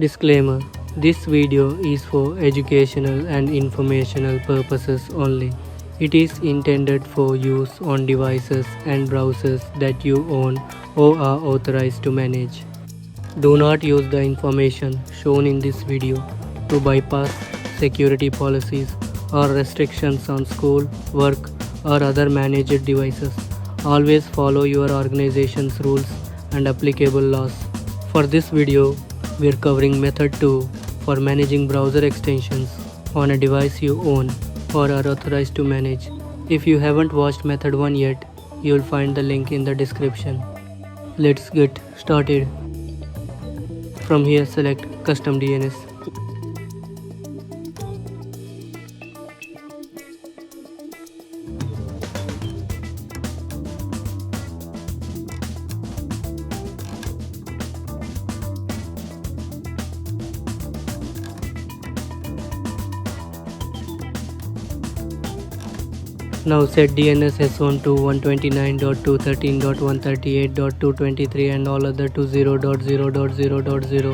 Disclaimer: this video is for educational and informational purposes only. It is intended for use on devices and browsers that you own or are authorized to manage. Do not use the information shown in this video to bypass security policies or restrictions on school, work, or other managed devices. Always follow your organization's rules and applicable laws. For this video, we are covering method 2 for managing browser extensions on a device you own or are authorized to manage. If you haven't watched method 1 yet, you will find the link in the description. Let's get started. From here, select custom DNS. Now set DNS S1 to 129.213.138.223 and all other to 0.0.0.0.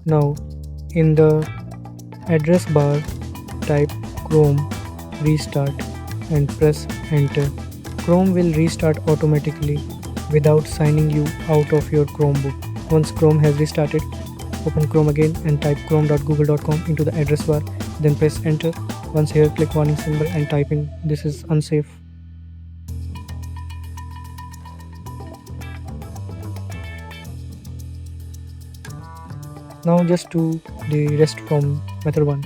Now in the address bar type Chrome restart and press enter. Chrome will restart automatically without signing you out of your Chromebook. Once Chrome has restarted, open Chrome again and type chrome.google.com into the address bar, then press enter. Once here, click warning symbol and type in "this is unsafe." Now just do the rest from method 1.